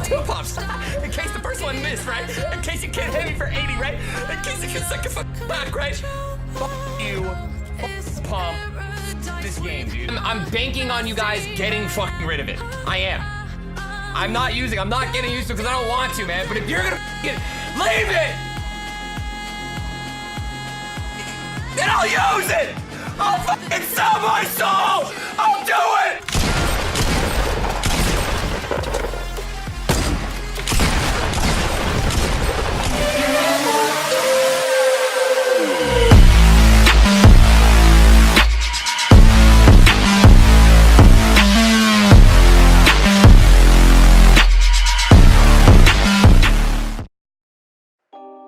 two pumps. In case the first one missed, right? In case you can't hit me for 80, right? In case you can suck your fucking back, right? Fuck you. Pump this game, dude. I'm banking on you guys getting fucking rid of it. I am. I'm not getting used to it because I don't want to, man. But if you're gonna leave it, then I'll use it. I'll fucking sell my soul. I'll do it.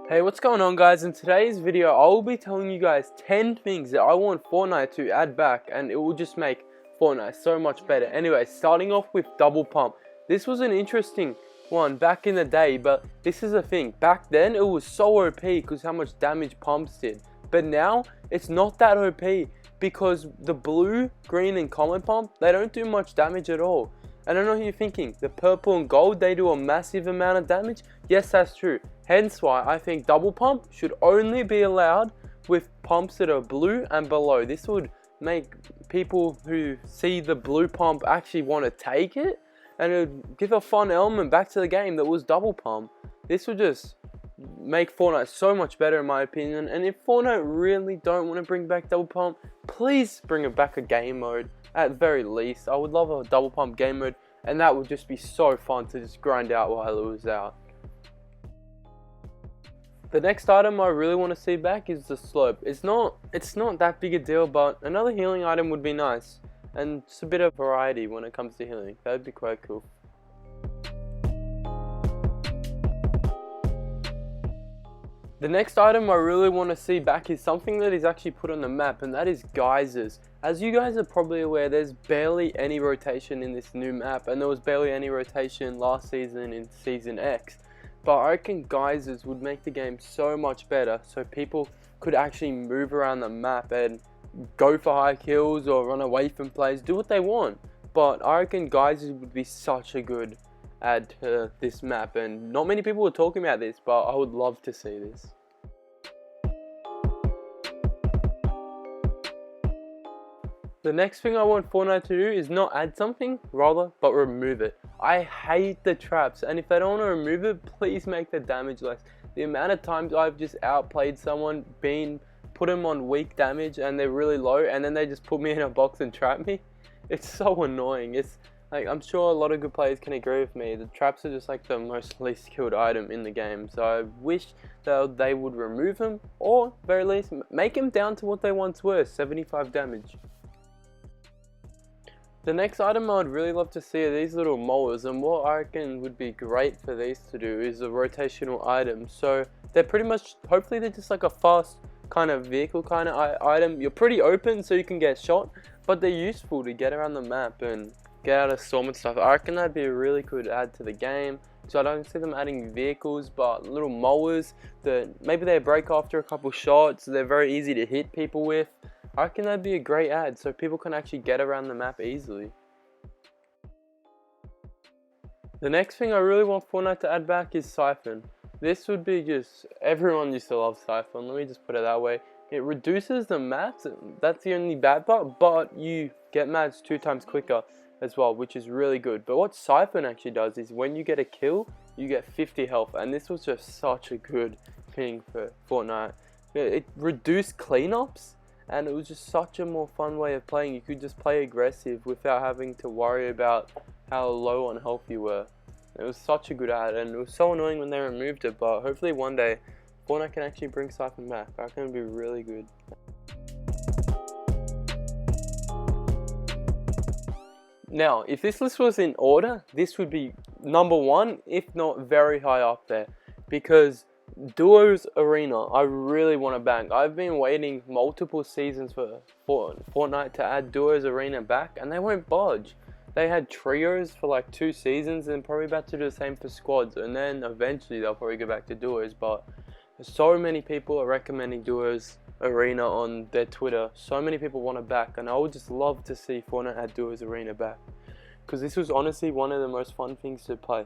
Hey, what's going on, guys? In today's video I will be telling you guys 10 things that I want Fortnite to add back, and it will just make Fortnite so much better. Anyway, starting off with double pump. This was an interesting one back in the day, but this is the thing. Back then it was so OP because how much damage pumps did, but now it's not that OP because the blue, green and common pump, they don't do much damage at all. And I know what you're thinking, the purple and gold, they do a massive amount of damage. Yes, that's true. Hence why I think double pump should only be allowed with pumps that are blue and below. This would make people who see the blue pump actually want to take it, and it would give a fun element back to the game that was double pump. This would just make Fortnite so much better in my opinion. And if Fortnite really don't want to bring back double pump, please bring it back a game mode. At the very least, I would love a double pump game mode, and that would just be so fun to just grind out while it was out. The next item I really want to see back is the slope. It's not that big a deal, but another healing item would be nice, and just a bit of variety when it comes to healing. That would be quite cool. The next item I really want to see back is something that is actually put on the map, and that is geysers. As you guys are probably aware, there's barely any rotation in this new map, and there was barely any rotation last season in Season X. But I reckon geysers would make the game so much better, so people could actually move around the map and go for high kills or run away from plays, do what they want. But I reckon geysers would be such a good add to this map, and not many people are talking about this, but I would love to see this. The next thing I want Fortnite to do is not add something, rather, but remove it. I hate the traps, and if they don't want to remove it, please make the damage less. The amount of times I've just outplayed someone, put them on weak damage and they're really low, and then they just put me in a box and trap me. It's so annoying. It's like, I'm sure a lot of good players can agree with me. The traps are just like the most least killed item in the game. So I wish that they would remove them, or very least make them down to what they once were, 75 damage. The next item I would really love to see are these little mowers, and what I reckon would be great for these to do is a rotational item. So they're pretty much, hopefully they're just like a fast kind of vehicle kind of item. You're pretty open so you can get shot, but they're useful to get around the map and get out of storm and stuff. I reckon that'd be a really good add to the game. So I don't see them adding vehicles, but little mowers that maybe they break after a couple shots. They're very easy to hit people with. I reckon that'd be a great ad so people can actually get around the map easily. The next thing I really want Fortnite to add back is Siphon. This would be just, everyone used to love Siphon, let me just put it that way. It reduces the mats, that's the only bad part, but you get mats 2 times quicker as well, which is really good. But what Siphon actually does is when you get a kill, you get 50 health, and this was just such a good thing for Fortnite. It reduced cleanups, and it was just such a more fun way of playing. You could just play aggressive without having to worry about how low on health you were. It was such a good ad, and it was so annoying when they removed it, but hopefully one day Fortnite can actually bring Siphon back. I reckon it would be really good. Now, if this list was in order, this would be number 1, if not very high up there, because Duos Arena, I really want to bang. I've been waiting multiple seasons for Fortnite to add Duos Arena back, and they won't budge. They had trios for like 2 seasons, and probably about to do the same for squads, and then eventually they'll probably go back to duos. But so many people are recommending Duos Arena on their Twitter. So many people want it back, and I would just love to see Fortnite add Duos Arena back, because this was honestly one of the most fun things to play.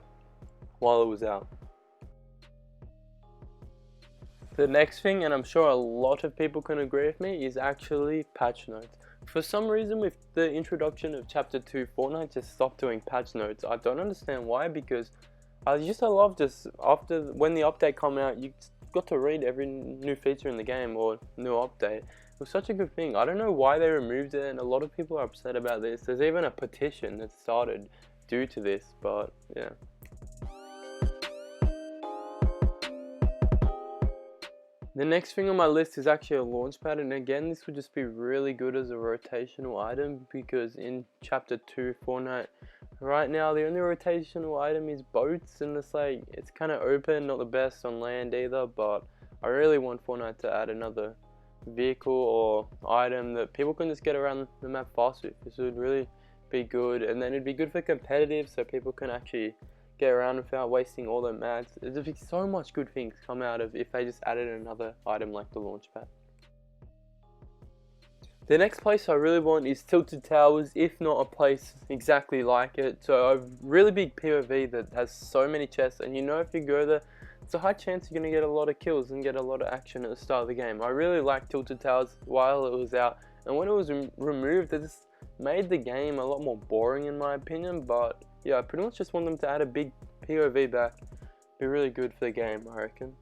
while it was out. The next thing, and I'm sure a lot of people can agree with me, is actually patch notes. For some reason, with the introduction of Chapter 2, Fortnite just stopped doing patch notes. I don't understand why, because I used to love just when the update came out, you got to read every new feature in the game or new update. It was such a good thing. I don't know why they removed it, and a lot of people are upset about this. There's even a petition that started due to this, but yeah. The next thing on my list is actually a launch pad, and again this would just be really good as a rotational item, because in Chapter 2 Fortnite right now the only rotational item is boats, and it's like, it's kind of open, not the best on land either, but I really want Fortnite to add another vehicle or item that people can just get around the map faster with. This would really be good, and then it'd be good for competitive, so people can actually get around without wasting all their mats. There'd be so much good things come out of if they just added another item like the launch pad. The next place I really want is Tilted Towers, if not a place exactly like it. So a really big POV that has so many chests, and you know if you go there, it's a high chance you're going to get a lot of kills and get a lot of action at the start of the game. I really liked Tilted Towers while it was out, and when it was removed, it just made the game a lot more boring in my opinion. But yeah, I pretty much just want them to add a big POV back. Be really good for the game, I reckon.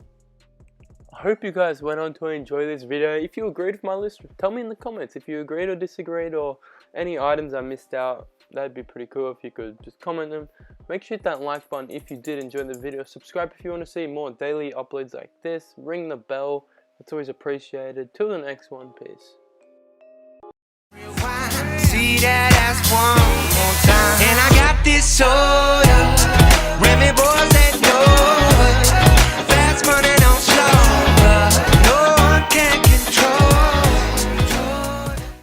I hope you guys went on to enjoy this video. If you agreed with my list, tell me in the comments if you agreed or disagreed, or any items I missed out. That'd be pretty cool if you could just comment them. Make sure you hit that like button if you did enjoy the video. Subscribe if you want to see more daily uploads like this. Ring the bell, that's always appreciated. Till the next one, peace. See that as one.